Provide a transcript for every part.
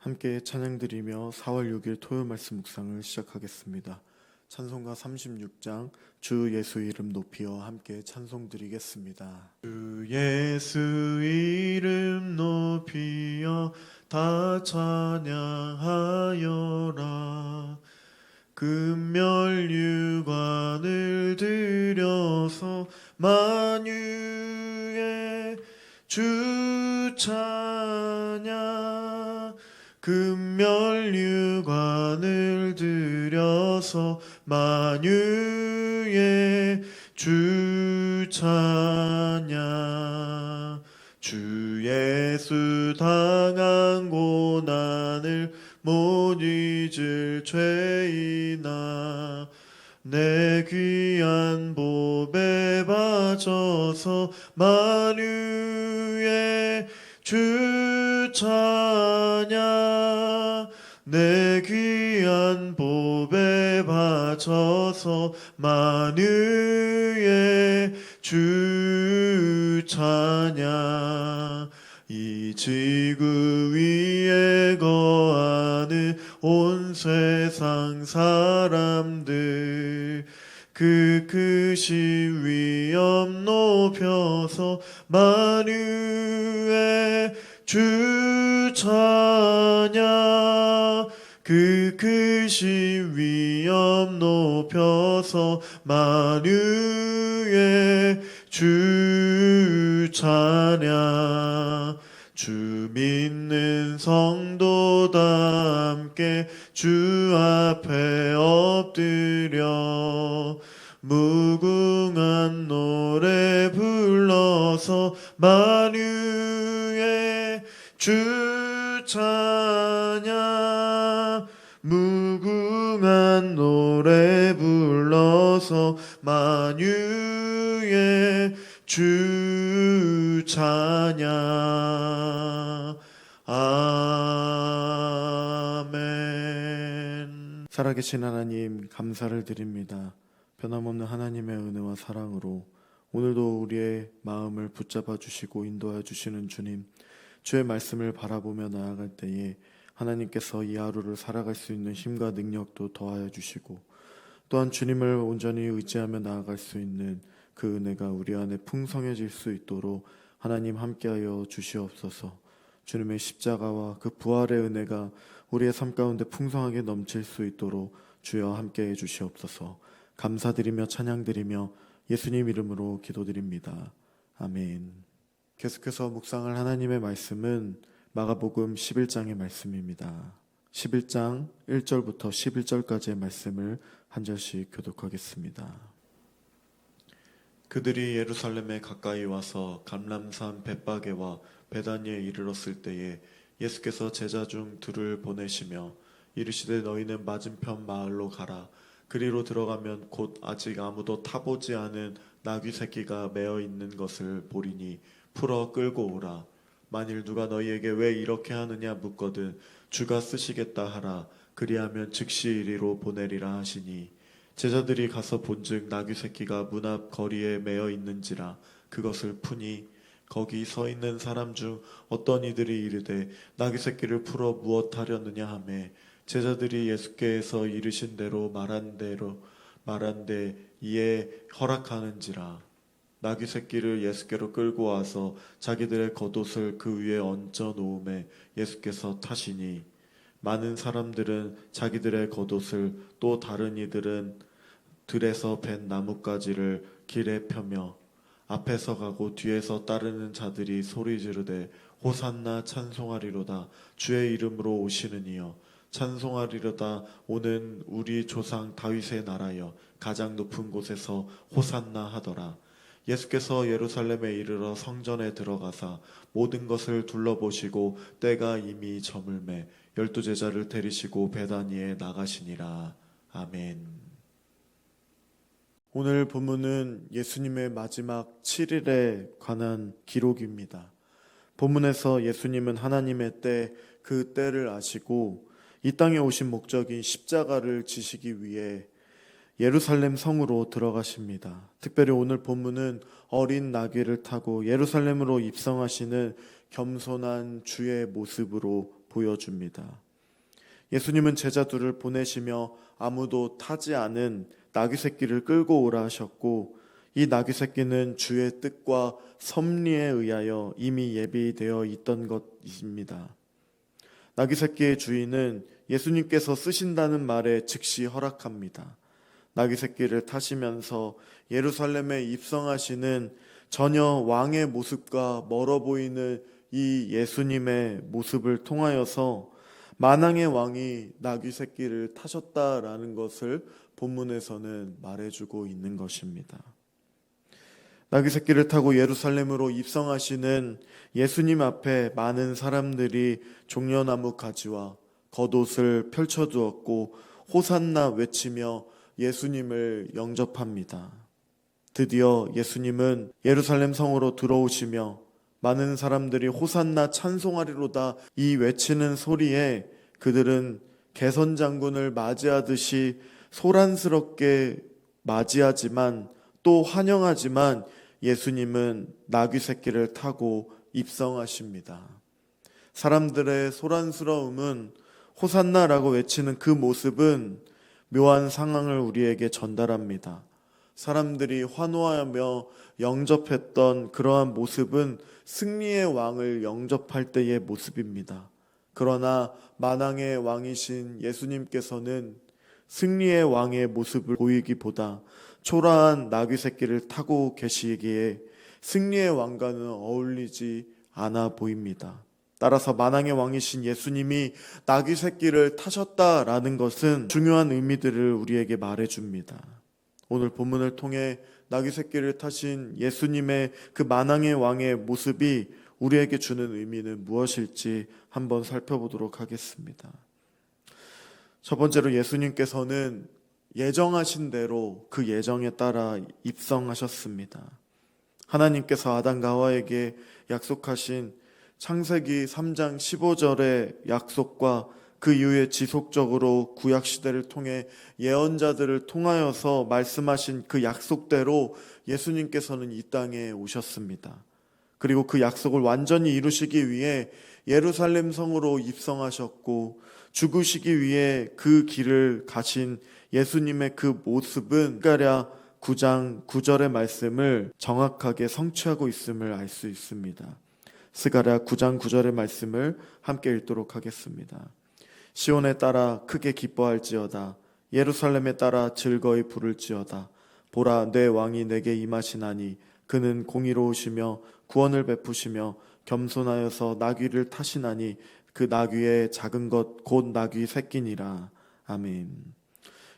함께 찬양드리며 4월 6일 토요일 말씀 묵상을 시작하겠습니다. 찬송가 36장 주 예수 이름 높이어 함께 찬송드리겠습니다. 주 예수 이름 높이어 다 찬양하여라. 금멸유관을 들여서 만유의 주 찬양. 금멸유관을 들여서 만유의 주 찬양. 주 예수 당한 고난을 못 잊을 죄인아, 내 귀한 보배 바쳐서 만유의 주 찬양. 내 귀한 보배 바쳐서 만유의 주 찬양. 이 지구 위에 거하는 온 세상 사람들, 그 크신 위엄 높여서 만유의 주 찬양. 그 크신 위엄 높여서 만유의 주 찬양. 주 믿는 성도다 함께 주 앞에 엎드려 무궁한 노래 불러서 만유의 주 찬양. 무궁한 노래 불러서 만유의 주 찬양. 아멘. 살아계신 하나님, 감사를 드립니다. 변함없는 하나님의 은혜와 사랑으로 오늘도 우리의 마음을 붙잡아 주시고 인도하여 주시는 주님, 주의 말씀을 바라보며 나아갈 때에 하나님께서 이 하루를 살아갈 수 있는 힘과 능력도 더하여 주시고, 또한 주님을 온전히 의지하며 나아갈 수 있는 그 은혜가 우리 안에 풍성해질 수 있도록 하나님 함께하여 주시옵소서. 주님의 십자가와 그 부활의 은혜가 우리의 삶 가운데 풍성하게 넘칠 수 있도록 주여 함께해 주시옵소서. 감사드리며 찬양드리며 예수님 이름으로 기도드립니다. 아멘. 계속해서 묵상할 하나님의 말씀은 마가복음 11장의 말씀입니다. 11장 1절부터 11절까지의 말씀을 한 절씩 교독하겠습니다. 그들이 예루살렘에 가까이 와서 감람산 벳바게와 베다니에 이르렀을 때에 예수께서 제자 중 둘을 보내시며 이르시되 너희는 맞은편 마을로 가라. 그리로 들어가면 곧 아직 아무도 타보지 않은 나귀 새끼가 매어 있는 것을 보리니 풀어 끌고 오라. 만일 누가 너희에게 왜 이렇게 하느냐 묻거든 주가 쓰시겠다 하라. 그리하면 즉시 이리로 보내리라 하시니, 제자들이 가서 본즉 나귀 새끼가 문 앞 거리에 매어 있는지라. 그것을 푸니 거기 서 있는 사람 중 어떤 이들이 이르되 나귀 새끼를 풀어 무엇하려느냐 하매, 제자들이 예수께서 이르신 대로 말한데 이에 허락하는지라. 나귀 새끼를 예수께로 끌고 와서 자기들의 겉옷을 그 위에 얹어 놓음에 예수께서 타시니, 많은 사람들은 자기들의 겉옷을, 또 다른 이들은 들에서 벤 나뭇가지를 길에 펴며 앞에서 가고 뒤에서 따르는 자들이 소리 지르되 호산나 찬송하리로다. 주의 이름으로 오시는 이여 찬송하리로다. 오는 우리 조상 다윗의 나라여 가장 높은 곳에서 호산나 하더라. 예수께서 예루살렘에 이르러 성전에 들어가사 모든 것을 둘러보시고 때가 이미 저물매 12 제자를 데리시고 베다니에 나가시니라. 아멘. 오늘 본문은 예수님의 마지막 7일에 관한 기록입니다. 본문에서 예수님은 하나님의 때, 그 때를 아시고 이 땅에 오신 목적인 십자가를 지시기 위해 예루살렘 성으로 들어가십니다. 특별히 오늘 본문은 어린 나귀를 타고 예루살렘으로 입성하시는 겸손한 주의 모습으로 보여줍니다. 예수님은 제자들을 보내시며 아무도 타지 않은 나귀 새끼를 끌고 오라 하셨고, 이 나귀 새끼는 주의 뜻과 섭리에 의하여 이미 예비되어 있던 것입니다. 나귀 새끼의 주인은 예수님께서 쓰신다는 말에 즉시 허락합니다. 나귀 새끼를 타시면서 예루살렘에 입성하시는 전혀 왕의 모습과 멀어 보이는 이 예수님의 모습을 통하여서 만왕의 왕이 나귀 새끼를 타셨다라는 것을 본문에서는 말해주고 있는 것입니다. 나귀 새끼를 타고 예루살렘으로 입성하시는 예수님 앞에 많은 사람들이 종려나무 가지와 겉옷을 펼쳐두었고 호산나 외치며 예수님을 영접합니다. 드디어 예수님은 예루살렘 성으로 들어오시며 많은 사람들이 호산나 찬송하리로다 이 외치는 소리에 그들은 개선장군을 맞이하듯이 소란스럽게 맞이하지만 또 환영하지만 예수님은 나귀 새끼를 타고 입성하십니다. 사람들의 소란스러움은 호산나라고 외치는 그 모습은 묘한 상황을 우리에게 전달합니다. 사람들이 환호하며 영접했던 그러한 모습은 승리의 왕을 영접할 때의 모습입니다. 그러나 만왕의 왕이신 예수님께서는 승리의 왕의 모습을 보이기보다 초라한 나귀 새끼를 타고 계시기에 승리의 왕과는 어울리지 않아 보입니다. 따라서 만왕의 왕이신 예수님이 나귀 새끼를 타셨다라는 것은 중요한 의미들을 우리에게 말해줍니다. 오늘 본문을 통해 나귀 새끼를 타신 예수님의 그 만왕의 왕의 모습이 우리에게 주는 의미는 무엇일지 한번 살펴보도록 하겠습니다. 첫 번째로 예수님께서는 예정하신 대로 그 예정에 따라 입성하셨습니다. 하나님께서 아담과 하와에게 약속하신 창세기 3장 15절의 약속과 그 이후에 지속적으로 구약시대를 통해 예언자들을 통하여서 말씀하신 그 약속대로 예수님께서는 이 땅에 오셨습니다. 그리고 그 약속을 완전히 이루시기 위해 예루살렘 성으로 입성하셨고 죽으시기 위해 그 길을 가신 예수님의 그 모습은 스가랴 9장 9절의 말씀을 정확하게 성취하고 있음을 알 수 있습니다. 스가랴 9장 9절의 말씀을 함께 읽도록 하겠습니다. 시온에 따라 크게 기뻐할지어다. 예루살렘에 따라 즐거이 부를지어다. 보라, 내 왕이 내게 임하시나니 그는 공의로우시며 구원을 베푸시며 겸손하여서 나귀를 타시나니 그 나귀의 작은 것 곧 나귀 새끼니라. 아멘.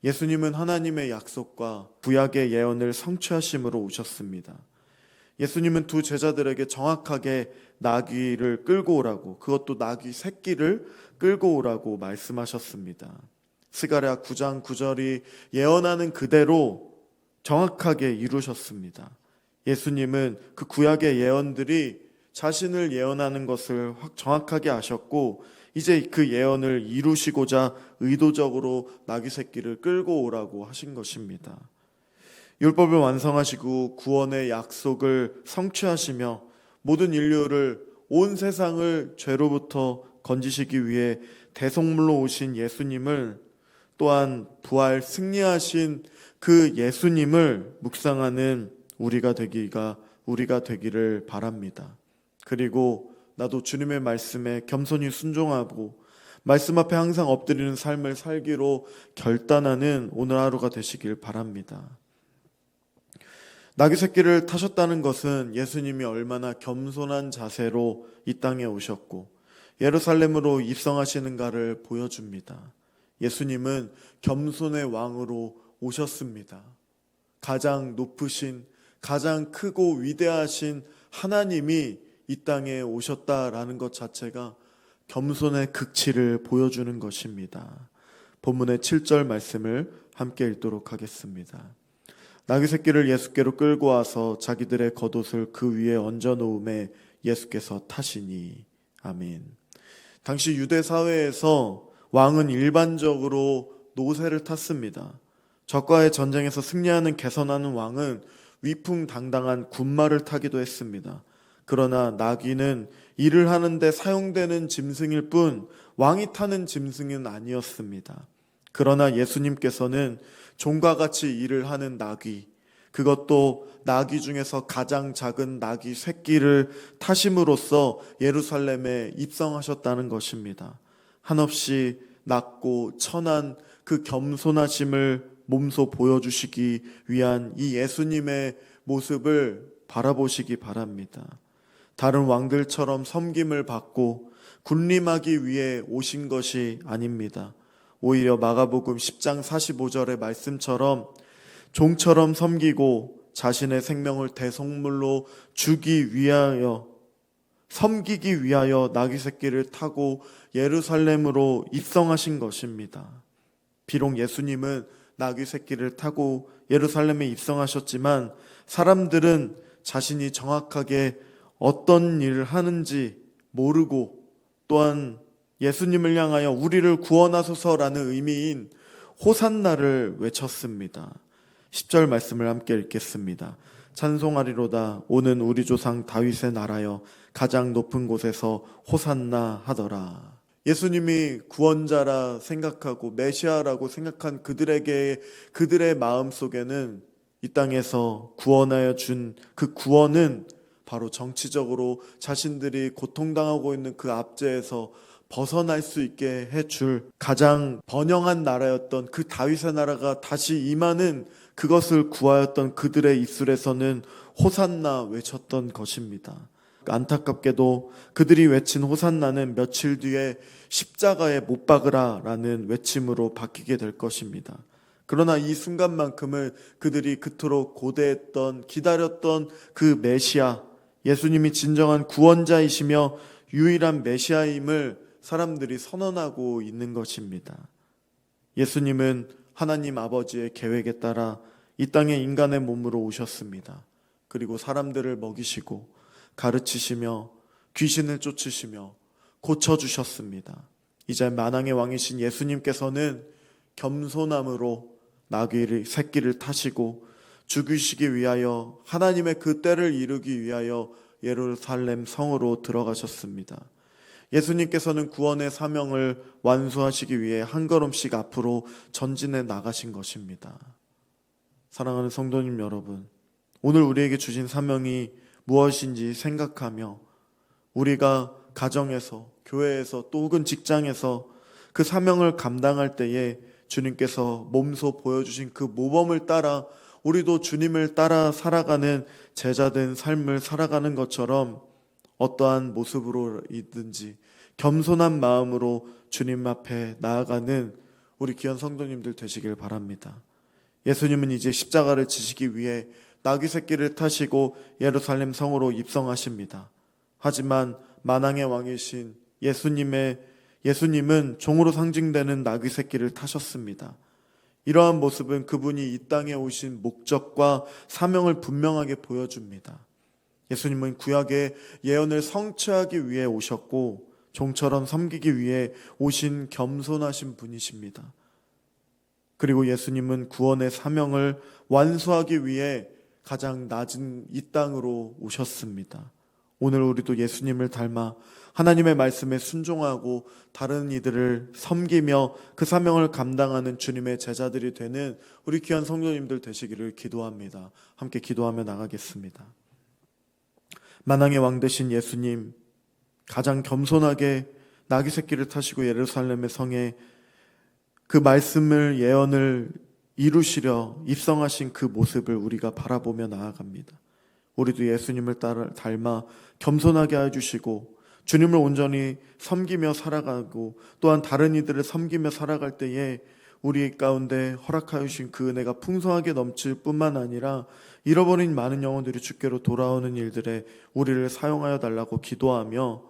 예수님은 하나님의 약속과 구약의 예언을 성취하심으로 오셨습니다. 예수님은 두 제자들에게 정확하게 나귀를 끌고 오라고, 그것도 나귀 새끼를 끌고 오라고 말씀하셨습니다. 스가랴 9장 9절이 예언하는 그대로 정확하게 이루셨습니다. 예수님은 그 구약의 예언들이 자신을 예언하는 것을 정확하게 아셨고 이제 그 예언을 이루시고자 의도적으로 나귀 새끼를 끌고 오라고 하신 것입니다. 율법을 완성하시고 구원의 약속을 성취하시며 모든 인류를 온 세상을 죄로부터 건지시기 위해 대속물로 오신 예수님을 또한 부활 승리하신 그 예수님을 묵상하는 우리가 되기를 바랍니다. 그리고 나도 주님의 말씀에 겸손히 순종하고 말씀 앞에 항상 엎드리는 삶을 살기로 결단하는 오늘 하루가 되시길 바랍니다. 나귀 새끼를 타셨다는 것은 예수님이 얼마나 겸손한 자세로 이 땅에 오셨고 예루살렘으로 입성하시는가를 보여줍니다. 예수님은 겸손의 왕으로 오셨습니다. 가장 높으신, 가장 크고 위대하신 하나님이 이 땅에 오셨다라는 것 자체가 겸손의 극치를 보여주는 것입니다. 본문의 7절 말씀을 함께 읽도록 하겠습니다. 나귀 새끼를 예수께로 끌고 와서 자기들의 겉옷을 그 위에 얹어 놓음에 예수께서 타시니. 아멘. 당시 유대 사회에서 왕은 일반적으로 노새를 탔습니다. 적과의 전쟁에서 승리하는 개선하는 왕은 위풍당당한 군마를 타기도 했습니다. 그러나 나귀는 일을 하는데 사용되는 짐승일 뿐 왕이 타는 짐승은 아니었습니다. 그러나 예수님께서는 종과 같이 일을 하는 나귀, 그것도 나귀 중에서 가장 작은 나귀 새끼를 타심으로써 예루살렘에 입성하셨다는 것입니다. 한없이 낮고 천한 그 겸손하심을 몸소 보여주시기 위한 이 예수님의 모습을 바라보시기 바랍니다. 다른 왕들처럼 섬김을 받고 군림하기 위해 오신 것이 아닙니다. 오히려 마가복음 10장 45절의 말씀처럼 종처럼 섬기고 자신의 생명을 대속물로 주기 위하여, 섬기기 위하여 나귀 새끼를 타고 예루살렘으로 입성하신 것입니다. 비록 예수님은 나귀 새끼를 타고 예루살렘에 입성하셨지만 사람들은 자신이 정확하게 어떤 일을 하는지 모르고, 또한 예수님을 향하여 우리를 구원하소서라는 의미인 호산나를 외쳤습니다. 10절 말씀을 함께 읽겠습니다. 찬송하리로다 오는 우리 조상 다윗의 나라여 가장 높은 곳에서 호산나 하더라. 예수님이 구원자라 생각하고 메시아라고 생각한 그들의 마음속에는 이 땅에서 구원하여 준 그 구원은 바로 정치적으로 자신들이 고통당하고 있는 그 압제에서 벗어날 수 있게 해줄 가장 번영한 나라였던 그 다윗의 나라가 다시 임하는 그것을 구하였던 그들의 입술에서는 호산나 외쳤던 것입니다. 안타깝게도 그들이 외친 호산나는 며칠 뒤에 십자가에 못 박으라 라는 외침으로 바뀌게 될 것입니다. 그러나 이 순간만큼을 그들이 그토록 고대했던, 기다렸던 그 메시아, 예수님이 진정한 구원자이시며 유일한 메시아임을 사람들이 선언하고 있는 것입니다. 예수님은 하나님 아버지의 계획에 따라 이 땅에 인간의 몸으로 오셨습니다. 그리고 사람들을 먹이시고 가르치시며 귀신을 쫓으시며 고쳐주셨습니다. 이제 만왕의 왕이신 예수님께서는 겸손함으로 나귀 새끼를 타시고 죽이시기 위하여 하나님의 그 때를 이루기 위하여 예루살렘 성으로 들어가셨습니다. 예수님께서는 구원의 사명을 완수하시기 위해 한 걸음씩 앞으로 전진해 나가신 것입니다. 사랑하는 성도님 여러분, 오늘 우리에게 주신 사명이 무엇인지 생각하며 우리가 가정에서, 교회에서 또 혹은 직장에서 그 사명을 감당할 때에 주님께서 몸소 보여주신 그 모범을 따라 우리도 주님을 따라 살아가는 제자된 삶을 살아가는 것처럼 어떠한 모습으로이든지 겸손한 마음으로 주님 앞에 나아가는 우리 귀한 성도님들 되시길 바랍니다. 예수님은 이제 십자가를 지시기 위해 나귀 새끼를 타시고 예루살렘 성으로 입성하십니다. 하지만 만왕의 왕이신 예수님은 종으로 상징되는 나귀 새끼를 타셨습니다. 이러한 모습은 그분이 이 땅에 오신 목적과 사명을 분명하게 보여줍니다. 예수님은 구약의 예언을 성취하기 위해 오셨고 종처럼 섬기기 위해 오신 겸손하신 분이십니다. 그리고 예수님은 구원의 사명을 완수하기 위해 가장 낮은 이 땅으로 오셨습니다. 오늘 우리도 예수님을 닮아 하나님의 말씀에 순종하고 다른 이들을 섬기며 그 사명을 감당하는 주님의 제자들이 되는 우리 귀한 성도님들 되시기를 기도합니다. 함께 기도하며 나가겠습니다. 만왕의 왕 되신 예수님, 가장 겸손하게 나귀 새끼를 타시고 예루살렘의 성에 그 말씀을, 예언을 이루시려 입성하신 그 모습을 우리가 바라보며 나아갑니다. 우리도 예수님을 닮아 겸손하게 해주시고 주님을 온전히 섬기며 살아가고 또한 다른 이들을 섬기며 살아갈 때에 우리 가운데 허락하여 주신 그 은혜가 풍성하게 넘칠 뿐만 아니라 잃어버린 많은 영혼들이 주께로 돌아오는 일들에 우리를 사용하여 달라고 기도하며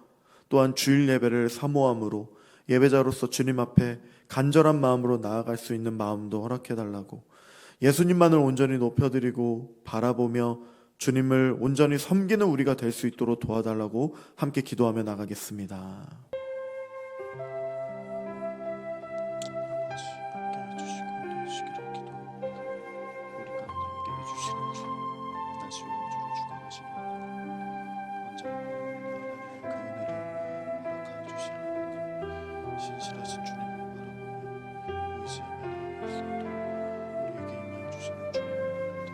또한 주일 예배를 사모함으로 예배자로서 주님 앞에 간절한 마음으로 나아갈 수 있는 마음도 허락해 달라고, 예수님만을 온전히 높여드리고 바라보며 주님을 온전히 섬기는 우리가 될 수 있도록 도와달라고 함께 기도하며 나가겠습니다. 그 신실하신 주님을 바라보며 의지하며 나아갈수록 우리에게 임하여 주시는 주님을 드립니다.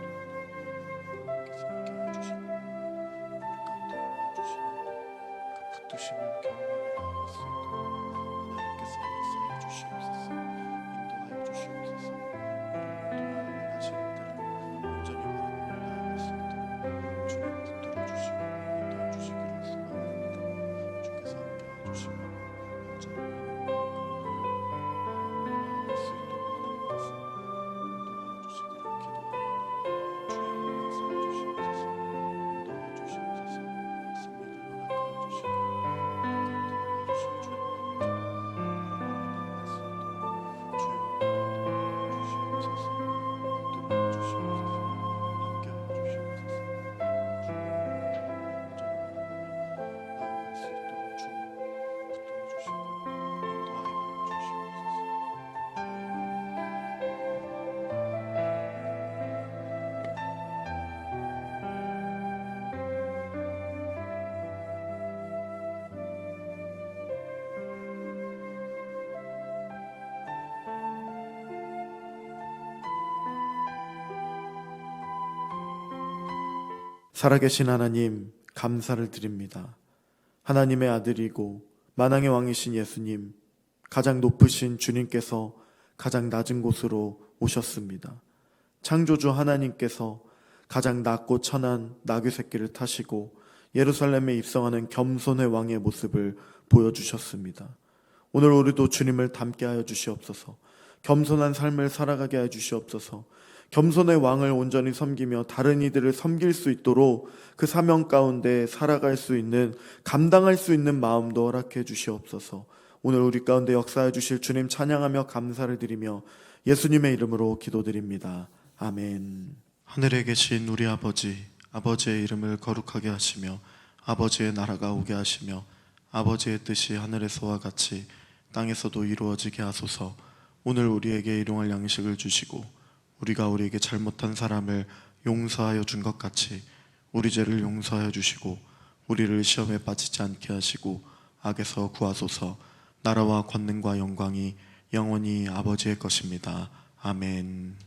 께서 함께하여 주시고 우리 가운데 임하여 주시는 그 붙드심을 경험하며 나아갈 수 있도록 하나님께서 역사해 주시옵소서. 인도하여 주시옵소서. 우리를 통하여 행하시는 때를 온전히 바라보며 나아갈 수 있도록 주님 붙들어 주시고 인도해 주시기를 소망합니다. 주께서 함께해 주시고 온전히 나아갈 수 있도록 하나님께서 인도하여 주시기를 기도하오니 주여 역사해 주시옵소서. 인도하여 주시옵소서. 승리를 허락하여 주시고 가운데 임하여 주실 주의 살아계신 하나님, 감사를 드립니다. 하나님의 아들이고 만왕의 왕이신 예수님, 가장 높으신 주님께서 가장 낮은 곳으로 오셨습니다. 창조주 하나님께서 가장 낮고 천한 나귀 새끼를 타시고 예루살렘에 입성하는 겸손의 왕의 모습을 보여주셨습니다. 오늘 우리도 주님을 닮게 하여 주시옵소서. 겸손한 삶을 살아가게 하여 주시옵소서. 겸손의 왕을 온전히 섬기며 다른 이들을 섬길 수 있도록 그 사명 가운데 살아갈 수 있는, 감당할 수 있는 마음도 허락해 주시옵소서. 오늘 우리 가운데 역사해 주실 주님 찬양하며 감사를 드리며 예수님의 이름으로 기도드립니다. 아멘. 하늘에 계신 우리 아버지, 아버지의 이름을 거룩하게 하시며 아버지의 나라가 오게 하시며 아버지의 뜻이 하늘에서와 같이 땅에서도 이루어지게 하소서. 오늘 우리에게 일용할 양식을 주시고 우리가 우리에게 잘못한 사람을 용서하여 준 것 같이 우리 죄를 용서하여 주시고 우리를 시험에 빠지지 않게 하시고 악에서 구하소서. 나라와 권능과 영광이 영원히 아버지의 것입니다. 아멘.